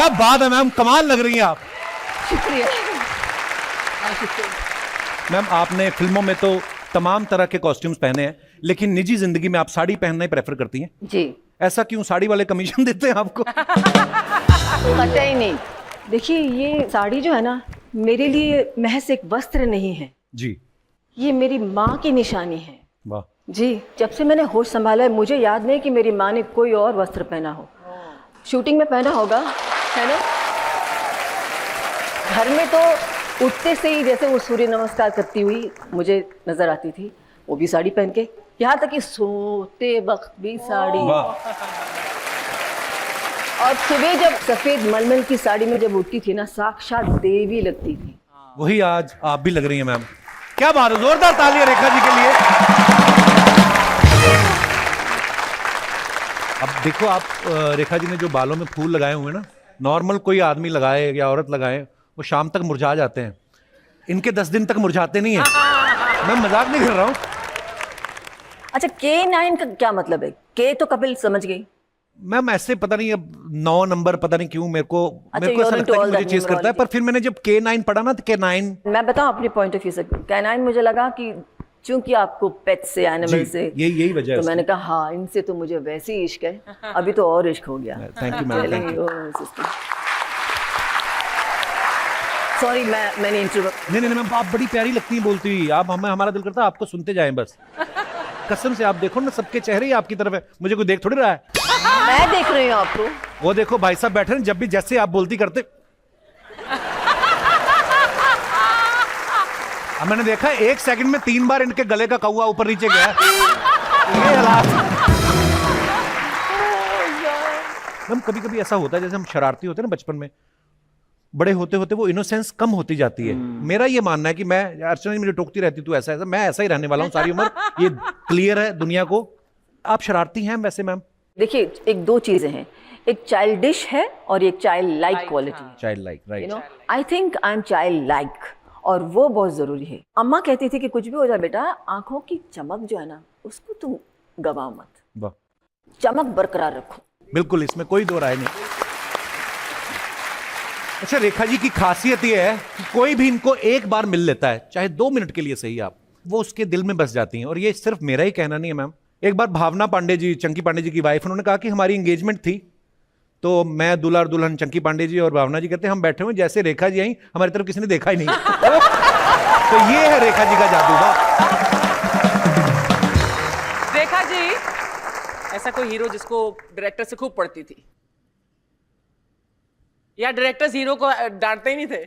क्या बात है मैम, कमाल लग रही हैं आप। शुक्रिया। मैम आपने फिल्मों में तो तमाम तरह के कॉस्ट्यूम्स पहने हैं, लेकिन निजी जिंदगी में आप साड़ी पहनना ही प्रेफर करती हैं जी। ऐसा क्यों? साड़ी वाले कमीशन देते हैं आपको? कतई नहीं। देखिए ये साड़ी जो है ना, मेरे लिए महज एक वस्त्र नहीं है जी। ये मेरी माँ की निशानी है। वाह। जी, जब से मैंने होश संभाला है मुझे याद नहीं कि मेरी माँ ने कोई और वस्त्र पहना हो। शूटिंग में पहना होगा, है ना? घर में तो उठते से ही जैसे वो सूर्य नमस्कार करती हुई मुझे नजर आती थी, वो भी साड़ी पहन के, यहाँ तक कि सोते वक्त भी साड़ी। और सुबह जब सफेद मलमल की साड़ी में जब उठती थी ना, साक्षात देवी लगती थी। वही आज आप भी लग रही हैं मैम। क्या बात है, जोरदार तालियां रेखा जी के लिए। अब देखो आप, रेखा जी ने जो बालों में फूल लगाए हुए हैं ना, नॉर्मल कोई आदमी लगाए या औरत लगाए वो शाम तक मुरझा जाते हैं, इनके 10 दिन तक मुरझाते नहीं है। मैं मजाक नहीं कर रहा हूँ। अच्छा, K9 का क्या मतलब है? के तो कपिल समझ गई मैम, ऐसे पता नहीं अब 9 नंबर पता नहीं क्यों मेरे को अच्छा, ऐसा लगता है कि मुझे चेस करता है, पर फिर मैंने जब K9 पढ़ा ना तो K9, मैं बताऊं अपने पॉइंट ऑफ व्यू से, K9 मुझे लगा कि चूंकि आपको पेट से, एनिमल से, यही वजह है तो मैंने कहा हाँ, इनसे तो मुझे वैसे ही इश्क है, अभी तो और इश्क हो गया। Thank you ma'am, thank you. Sorry मैंने इंटरप्ट। नहीं मैम, आप बड़ी प्यारी लगती हैं बोलती हुई, आप हमें, हमारा दिल करता है आपको सुनते जाएं बस। कसम से आप देखो ना, सबके चेहरे ही आपकी तरफ है, मुझे कोई देख थोड़ी रहा है। मैं देख रही हूँ आपको। वो देखो भाई साहब बैठे हैं, जब भी जैसे आप बोलती करते। अब मैंने देखा 1 सेकंड में 3 बार इनके गले का कौवा ऊपर नीचे गया। ये हालात। हम कभी कभी ऐसा होता है जैसे हम शरारती होते हैं ना बचपन में, बड़े होते होते वो इनोसेंस कम होती जाती है। मेरा ये मानना है कि मैं, अर्चना जी मुझे टोकती रहती तू ऐसा, मैं ऐसा ही रहने वाला हूँ सारी उम्र, ये क्लियर है दुनिया को। आप शरारती हैं वैसे मैम? देखिए, एक दो चीजें हैं, एक चाइल्डिश है और एक child like quality. Child like, right. You know, I think I am child like, और वो बहुत जरूरी है। अम्मा कहती थी कि कुछ भी हो जाए बेटा, आंखों की चमक जो है ना, उसको तुम गवाओ मत, वाह, चमक बरकरार रखो। बिल्कुल, इसमें कोई दो राय नहीं। अच्छा, रेखा जी की खासियत ये है कि कोई भी इनको एक बार मिल लेता है, चाहे 2 मिनट के लिए सही, आप वो उसके दिल में बस जाती हैं। और ये सिर्फ मेरा ही कहना नहीं है मैम। एक बार भावना पांडे जी, चंकी पांडे जी की वाइफ, उन्होंने कहा कि हमारी एंगेजमेंट थी, तो मैं दूल्हा और दुल्हन चंकी पांडे जी और भावना जी कहते हैं हम बैठे हुए, जैसे रेखा जी आई हमारी तरफ किसी ने देखा ही नहीं। तो ये है रेखा जी का जादू। रेखा जी, ऐसा कोई हीरो जिसको डायरेक्टर से खूब पड़ती थी, या डायरेक्टर्स हीरो को डांटते ही नहीं थे?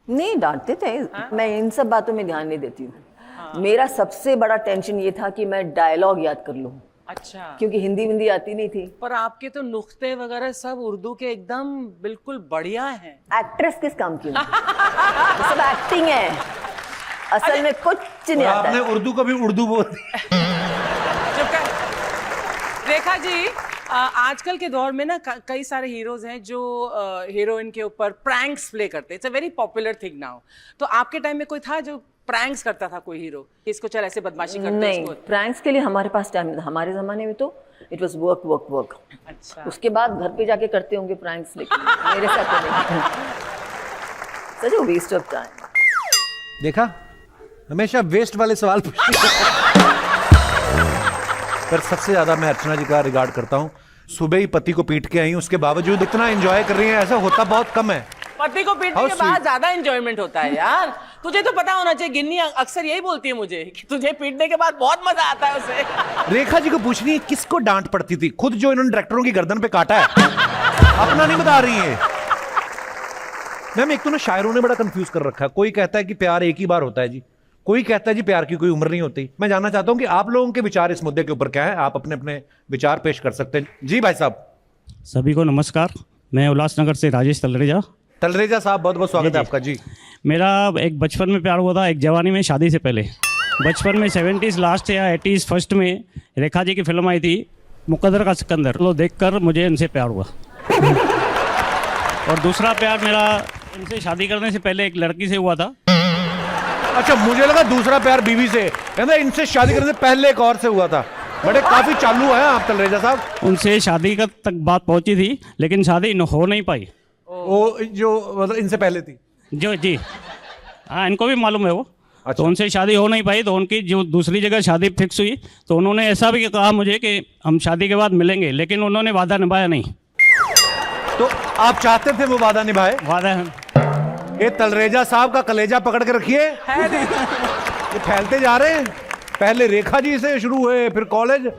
नहीं, डांटते थे। मैं इन सब बातों में ध्यान नहीं देती हूँ। मेरा सबसे बड़ा टेंशन ये था कि मैं डायलॉग याद कर लूं। अच्छा। क्योंकि हिंदी आती नहीं थी। पर आपके तो नुक्ते वगैरह सब उर्दू के एकदम बिल्कुल बढ़िया हैं। एक्ट्रेस किस काम की? तो सब एक्टिंग है, असल में कुछ नहीं आता। आपने उर्दू को भी उर्दू बोल दी। रेखा जी, आजकल के दौर में ना कई सारे हीरोज हैं जो हीरोइन के ऊपर प्रैंक्स प्ले करते हैं। It's a very popular thing now. तो आपके टाइम में कोई था जो प्रैंक्स करता था, कोई हीरो इसको चल ऐसे बदमाशी करते? नहीं, प्रैंक्स के लिए हमारे पास टाइम नहीं था। हमारे जमाने में तो it was work work work. अच्छा। उसके बाद घर पे जाके करते होंगे प्रैंक्स, लेकिन मेरे साथ तो नहीं। सच अ वेस्ट ऑफ टाइम। देखा, हमेशा वेस्ट वाले सवाल पूछती है। पर सबसे ज्यादा मैं अर्चना जी का रिगार्ड करता हूँ। सुबह ही पति को पीट के आई, उसके बावजूद इतना एंजॉय कर रही हैं, ऐसा होता बहुत कम है। पति को पीटने के बाद ज्यादा एंजॉयमेंट होता है यार। तुझे तो पता होना चाहिए, गिन्नी अक्सर यही बोलती है मुझे कि तुझे पीटने के बाद बहुत मजा आता है उसे। रेखा जी को पूछनी है किसको डांट पड़ती थी, खुद जो इन्होंने डायरेक्टरों की गर्दन पे काटा है, अपना नहीं बता रही है। मैम, एक तो ना शायरों ने बड़ा कंफ्यूज कर रखा है। कोई कहता है कि प्यार एक ही बार होता है जी, कोई कहता है जी प्यार की कोई उम्र नहीं होती। मैं जानना चाहता हूं कि आप लोगों के विचार इस मुद्दे के ऊपर क्या है। आप अपने अपने विचार पेश कर सकते हैं। जी भाई साहब। सभी को नमस्कार, मैं उल्लासनगर से राजेश तलरेजा साहब, बहुत बहुत स्वागत है आपका। जी, मेरा एक बचपन में प्यार हुआ था, एक जवानी में, शादी से पहले। बचपन में 70s लास्ट या 80s फर्स्ट में रेखा जी की फिल्म आई थी मुकद्दर का सिकंदर, तो देखकर मुझे इनसे प्यार हुआ। और दूसरा प्यार मेरा इनसे शादी करने से पहले एक लड़की से हुआ था। अच्छा, मुझे लगा दूसरा प्यार बीवी से, कहते इनसे शादी करने से पहले एक और से हुआ था। बड़े काफी चालू हैं आप तलरेजा साहब। उनसे शादी का तक बात पहुंची थी, लेकिन शादी हो नहीं पाई। वो जो मतलब इनसे पहले थी। जो जी हाँ, इनको भी मालूम है वो। अच्छा। तो उनसे शादी हो नहीं पाई, तो उनकी जो दूसरी जगह शादी फिक्स हुई, तो उन्होंने ऐसा भी कहा मुझे कि हम शादी के बाद मिलेंगे, लेकिन उन्होंने वादा निभाया नहीं। तो आप चाहते थे वो वादा निभाए? वादा ये तलरेजा साहब का कलेजा पकड़ के रखिए, ये फैलते जा रहे हैं। पहले रेखा जी से शुरू हुए, फिर कॉलेज,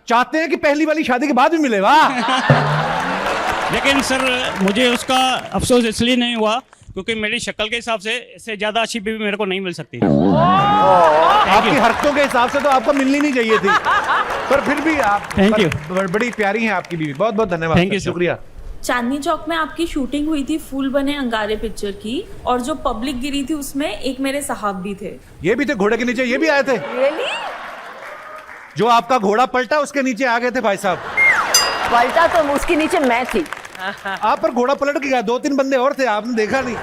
चाहते हैं कि पहली वाली शादी के बाद भी मिले। वाह। लेकिन सर मुझे उसका अफसोस इसलिए नहीं हुआ क्योंकि मेरी शक्ल के हिसाब से इससे ज़्यादा अच्छी बीवी मेरे को नहीं मिल सकती। आपकी हरकतों के हिसाब से तो आपको मिलनी नहीं चाहिए थी, पर फिर भी आप Thank you. बड़ी प्यारी हैं आपकी बीवी। बहुत बहुत धन्यवाद। Thank you, sir. शुक्रिया। चांदनी चौक में आपकी शूटिंग हुई थी फूल बने अंगारे पिक्चर की, और जो पब्लिक गिरी थी उसमें एक मेरे साहब भी थे। ये भी थे घोड़े के नीचे, ये भी आए थे। रियली? जो आपका घोड़ा पलटा उसके नीचे आ गए थे भाई साहब। पलटा तो उसके नीचे मैं थी। आप पर घोड़ा पलट के गया, 2-3 बंदे और थे, आपने देखा नहीं।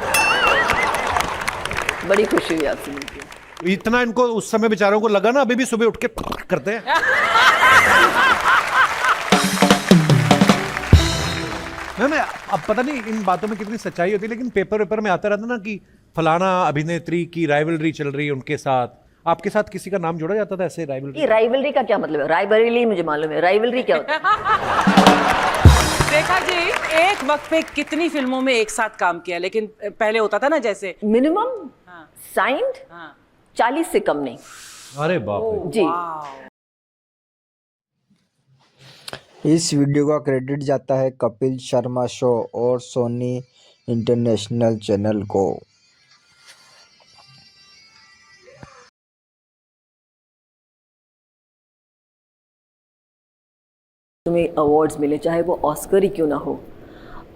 बड़ी खुशी हुई आपसे मिलकर। इतना इनको उस समय बेचारों को लगा ना, अभी भी सुबह उठ के करते हैं। मैम अब पता नहीं इन बातों में कितनी सच्चाई होती है, लेकिन पेपर में आता रहता ना कि फलाना अभिनेत्री की राइवलरी चल रही है उनके साथ। आपके साथ किसी का नाम जोड़ा जाता था ऐसे राइवलरी? ये राइवलरी का क्या मतलब है? राइवलरी मुझे मालूम है, राइवलरी क्या होता है? रेखा जी, एक वक्त पे कितनी फिल्मों में एक साथ काम किया, लेकिन पहले होता था ना जैसे मिनिमम साइंड 40 से कम नहीं। अरे बाप रे। जी। इस वीडियो का क्रेडिट जाता है कपिल शर्मा शो और सोनी इंटरनेशनल चैनल को। तुम्हें अवार्ड्स मिले, चाहे वो ऑस्कर ही क्यों ना हो,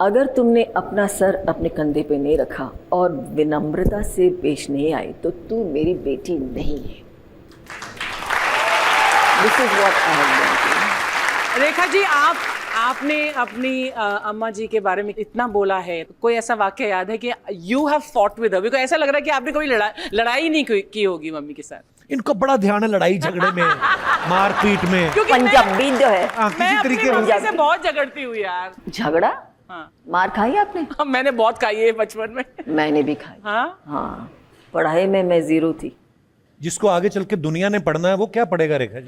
अगर तुमने अपना सर अपने कंधे पे नहीं रखा और विनम्रता से पेश नहीं आई तो तू मेरी बेटी नहीं है। This is what I have done. Rekha ji, आपने अपनी अम्मा जी के बारे में इतना बोला है, कोई ऐसा वाक्य याद है कि you have fought with her? Because ऐसा लग रहा है कि आपने कभी लड़ाई नहीं की होगी मम्मी के साथ। इनको बड़ा ध्यान है लड़ाई झगड़े में, मारपीट में। क्योंकि पंजाबी जो है, हाँ, मैं किसी अपनी तरीके मम्मी से बहुत झगड़ती हूँ यार। झगड़ा? हाँ। मार खाई आपने? मैंने बहुत खाई है बचपन में। मैंने भी खाई। हाँ? हाँ, पढ़ाई में मैं जीरो थी। जिसको आगे चल के दुनिया ने पढ़ना है वो क्या पढ़ेगा रेखा जी?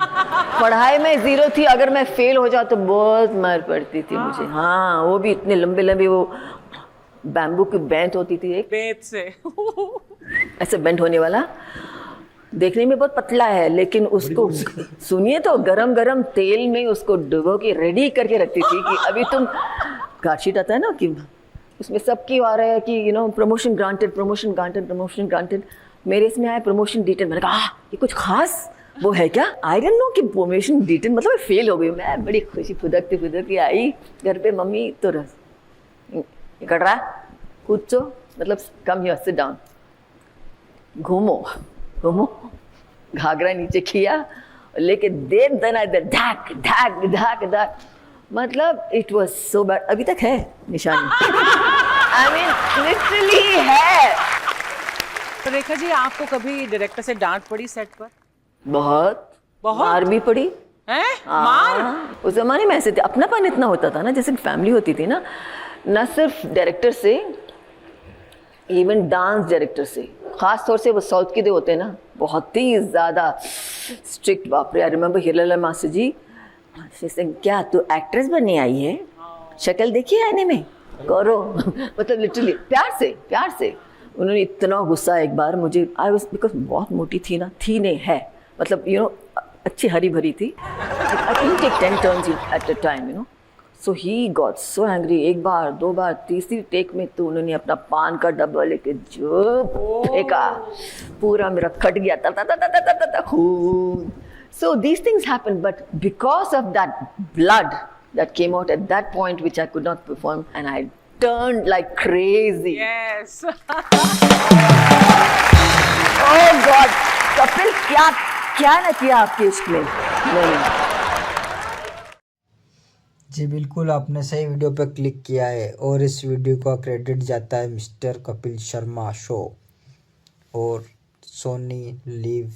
पढ़ाई में जीरो थी, अगर मैं फेल हो जाऊँ तो बहुत मार पड़ती थी मुझे। हाँ, वो भी इतने लंबे लंबे, वो बैम्बू की बेंट होती थी एक, बेत से। ऐसे बेंट होने वाला, देखने में बहुत पतला है, लेकिन उसको सुनिए तो गरम गरम तेल में उसको डुबो के रेडी करके रखती थी कि अभी तुम, कार्डशीट आता है ना कि उसमें सबकी आ रहा है कि you know promotion granted, promotion granted, promotion granted. मेरे इसमें आया प्रमोशन डिटेल। मैंने कहा ये कुछ खास वो है क्या? आई डोंट नो कि प्रमोशन डिटेल मतलब मैं फेल हो गई। मैं बड़ी खुशी फुदकती आई घर पे, मम्मी तो ये कर रहा है, कुछ तो मतलब कम हियर, सिट डाउन, घूमो घूमो, घाघरा नीचे किया लेके देर दना इधर धाक धाक धाक धाक, मतलब इट वाज सो बैड। अभी तक है निशानी। आई मीन लिटरली है। तो रेखा जी, आपको कभी डायरेक्टर से डांट पड़ी सेट पर? बहुत बहुत? मार भी पड़ी। हैं? मार? उस जमाने में ऐसे थे, अपनापन इतना होता था ना, जैसे फैमिली होती थी ना, न सिर्फ डायरेक्टर से, इवन डांस डायरेक्टर से, खास तौर से वो साउथ के होते हैं ना, बहुत ही ज़्यादा स्ट्रिक्ट। बाप रे, आई रिमेंबर हिरलाल मास्टर जी, क्या तू एक्ट्रेस बनने आई है? शक्ल देखी आईने में, करो। मतलब लिटरली प्यार से उन्होंने इतना गुस्सा एक बार मुझे, आई वाज, बिकॉज बहुत मोटी थी ना, थी नहीं है, मतलब यू नो अच्छी हरी भरी थी। I can take 10 turns at a time, you know. So he got so angry. एक बार, दो बार, तीसरी टेक में तो उन्होंने अपना पान का डब्बा लेके जो फेंका, पूरा मेरा कट गया, ता खून। So these things happen, but because of that blood that came out at that point, which I could not perform, and I turned like crazy. Yes. Oh God, Kapil क्या ना किया आपके इश्क में मैंने। जी बिल्कुल, आपने सही वीडियो पर क्लिक किया है और इस वीडियो का क्रेडिट जाता है मिस्टर कपिल शर्मा शो और सोनी लिव